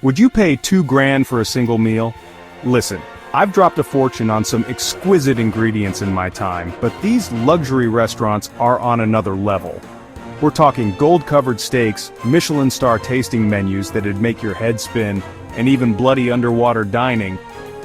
Would you pay $2 grand for a single meal? Listen, I've dropped a fortune on some exquisite ingredients in my time, but these luxury restaurants are on another level. We're talking gold-covered steaks, Michelin-star tasting menus that'd make your head spin, and even bloody underwater dining.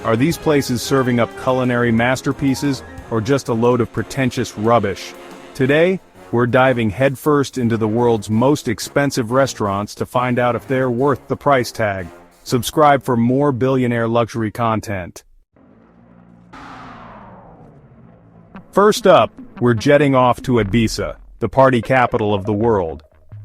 Are these places serving up culinary masterpieces, or just a load of pretentious rubbish? Today, we're diving headfirst into the world's most expensive restaurants to find out if they're worth the price tag. Subscribe for more billionaire luxury content. First up, we're jetting off to Ibiza, the party capital of the world.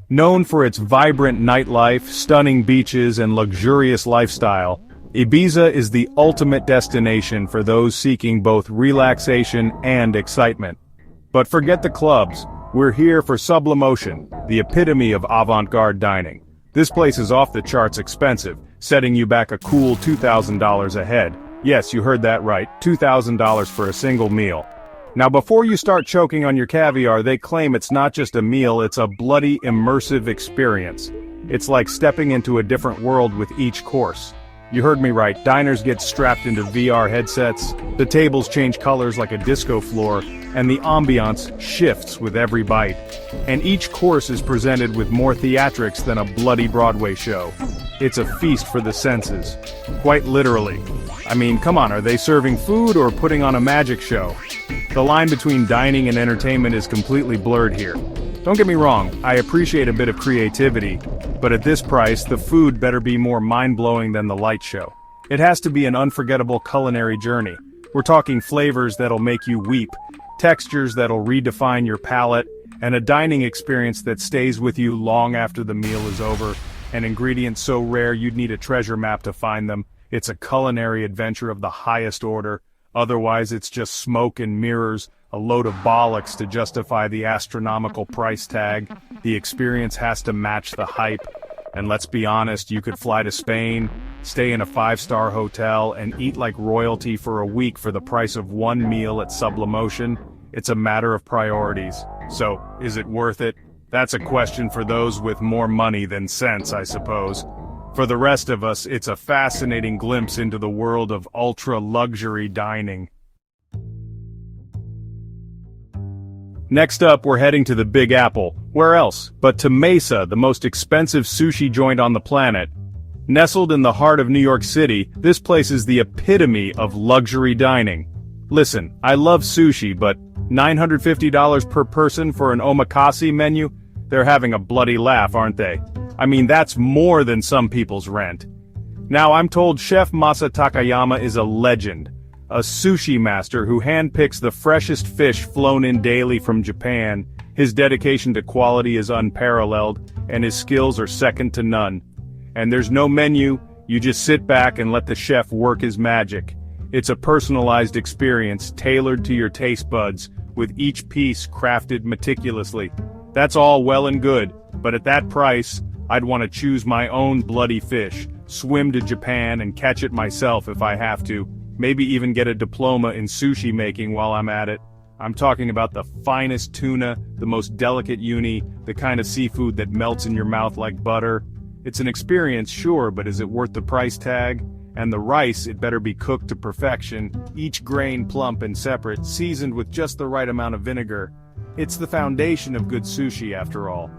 Known for its vibrant nightlife, stunning beaches, and luxurious lifestyle, Ibiza is the ultimate destination for those seeking both relaxation and excitement. But forget the clubs. We're here for Sublimotion, the epitome of avant-garde dining. This place is off the charts expensive, setting you back a cool $2,000 a head. Yes, you heard that right, $2,000 for a single meal. Now before you start choking on your caviar, they claim it's not just a meal, it's a bloody immersive experience. It's like stepping into a different world with each course. You heard me right, diners get strapped into VR headsets, the tables change colors like a disco floor, and the ambiance shifts with every bite. And each course is presented with more theatrics than a bloody Broadway show. It's a feast for the senses. Quite literally. I mean, come on, are they serving food or putting on a magic show? The line between dining and entertainment is completely blurred here. Don't get me wrong, I appreciate a bit of creativity, but at this price, the food better be more mind-blowing than the light show. It has to be an unforgettable culinary journey. We're talking flavors that'll make you weep, textures that'll redefine your palate, and a dining experience that stays with you long after the meal is over, and ingredients so rare you'd need a treasure map to find them. It's a culinary adventure of the highest order. Otherwise, it's just smoke and mirrors, a load of bollocks to justify the astronomical price tag. The experience has to match the hype. And let's be honest, you could fly to Spain, stay in a 5-star hotel, and eat like royalty for a week for the price of one meal at Sublimotion. It's a matter of priorities. So, is it worth it? That's a question for those with more money than sense, I suppose. For the rest of us, it's a fascinating glimpse into the world of ultra-luxury dining. Next up, we're heading to the Big Apple. Where else but to Mesa, the most expensive sushi joint on the planet. Nestled in the heart of New York City, this place is the epitome of luxury dining. Listen, I love sushi, but $950 per person for an omakase menu? They're having a bloody laugh, aren't they? I mean, that's more than some people's rent. Now, I'm told Chef Masa Takayama is a legend, a sushi master who handpicks the freshest fish flown in daily from Japan. His dedication to quality is unparalleled, and his skills are second to none. And there's no menu, you just sit back and let the chef work his magic. It's a personalized experience tailored to your taste buds, with each piece crafted meticulously. That's all well and good, but at that price, I'd want to choose my own bloody fish, swim to Japan and catch it myself if I have to, maybe even get a diploma in sushi making while I'm at it. I'm talking about the finest tuna, the most delicate uni, the kind of seafood that melts in your mouth like butter. It's an experience, sure, but is it worth the price tag? And the rice, it better be cooked to perfection, each grain plump and separate, seasoned with just the right amount of vinegar. It's the foundation of good sushi, after all.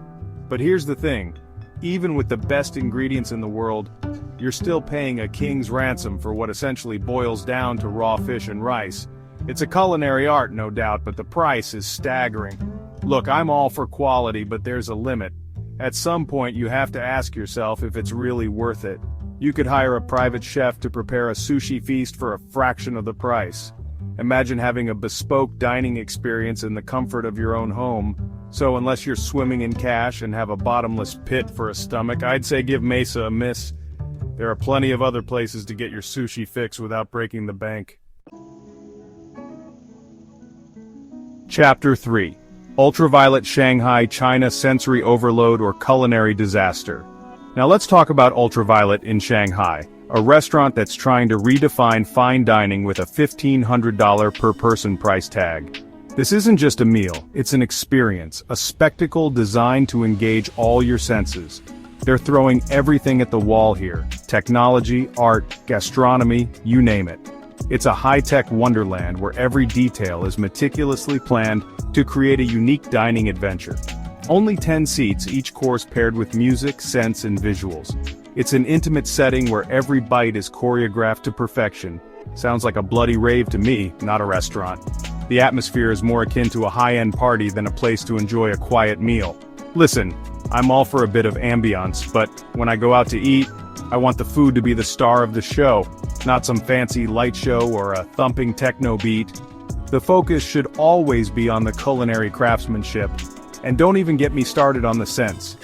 But here's the thing. Even with the best ingredients in the world, you're still paying a king's ransom for what essentially boils down to raw fish and rice. It's a culinary art, no doubt, but the price is staggering. Look, I'm all for quality, but there's a limit. At some point, you have to ask yourself if it's really worth it. You could hire a private chef to prepare a sushi feast for a fraction of the price. Imagine having a bespoke dining experience in the comfort of your own home. So unless you're swimming in cash and have a bottomless pit for a stomach, I'd say give Mesa a miss. There are plenty of other places to get your sushi fix without breaking the bank. Chapter 3. Ultraviolet Shanghai China Sensory Overload or Culinary Disaster. Now let's talk about Ultraviolet in Shanghai, a restaurant that's trying to redefine fine dining with a $1,500 per person price tag. This isn't just a meal, it's an experience, a spectacle designed to engage all your senses. They're throwing everything at the wall here. Technology, art, gastronomy, you name it. It's a high-tech wonderland where every detail is meticulously planned to create a unique dining adventure. Only 10 seats, each course paired with music, scents, and visuals. It's an intimate setting where every bite is choreographed to perfection. Sounds like a bloody rave to me, not a restaurant. The atmosphere is more akin to a high-end party than a place to enjoy a quiet meal. Listen, I'm all for a bit of ambiance, but when I go out to eat, I want the food to be the star of the show, not some fancy light show or a thumping techno beat. The focus should always be on the culinary craftsmanship, and don't even get me started on the scents.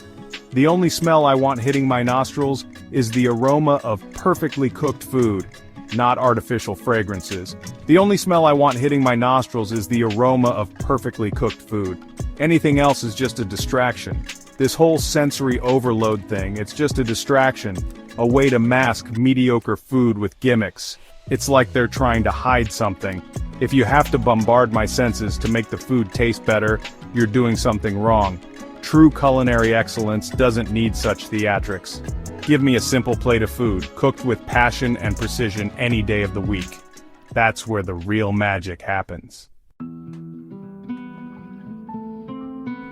The only smell I want hitting my nostrils is the aroma of perfectly cooked food, not artificial fragrances. The only smell I want hitting my nostrils is the aroma of perfectly cooked food. Anything else is just a distraction. This whole sensory overload thing, it's just a distraction, a way to mask mediocre food with gimmicks. It's like they're trying to hide something. If you have to bombard my senses to make the food taste better, you're doing something wrong. True culinary excellence doesn't need such theatrics. Give me a simple plate of food, cooked with passion and precision any day of the week. That's where the real magic happens.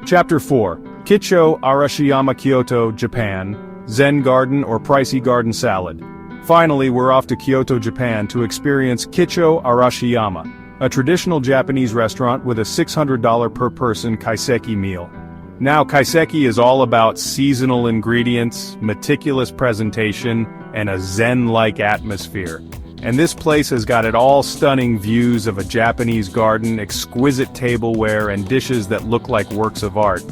Chapter 4. Kicho Arashiyama, Kyoto, Japan. Zen garden or pricey garden salad. Finally, we're off to Kyoto, Japan to experience Kicho Arashiyama, a traditional Japanese restaurant with a $600 per person kaiseki meal. Now, kaiseki is all about seasonal ingredients, meticulous presentation, and a zen-like atmosphere. And this place has got it all: stunning views of a Japanese garden, exquisite tableware, and dishes that look like works of art.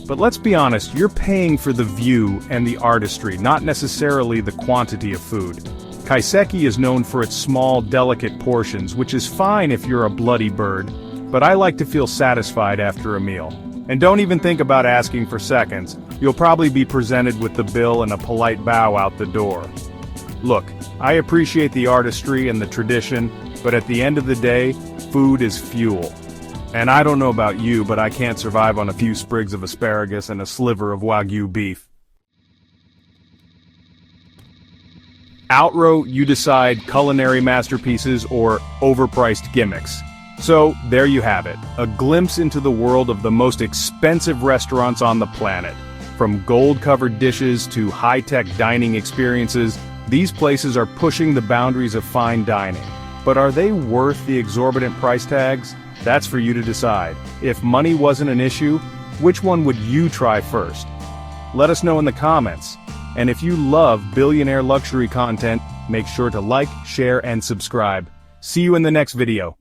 But let's be honest, you're paying for the view and the artistry, not necessarily the quantity of food. Kaiseki is known for its small, delicate portions, which is fine if you're a bloody bird, but I like to feel satisfied after a meal. And don't even think about asking for seconds. You'll probably be presented with the bill and a polite bow out the door. Look, I appreciate the artistry and the tradition, but at the end of the day, food is fuel. And I don't know about you, but I can't survive on a few sprigs of asparagus and a sliver of Wagyu beef. Outrow, you decide: culinary masterpieces or overpriced gimmicks. So, there you have it, a glimpse into the world of the most expensive restaurants on the planet. From gold-covered dishes to high-tech dining experiences, these places are pushing the boundaries of fine dining. But are they worth the exorbitant price tags? That's for you to decide. If money wasn't an issue, which one would you try first? Let us know in the comments. And if you love billionaire luxury content, make sure to like, share, and subscribe. See you in the next video.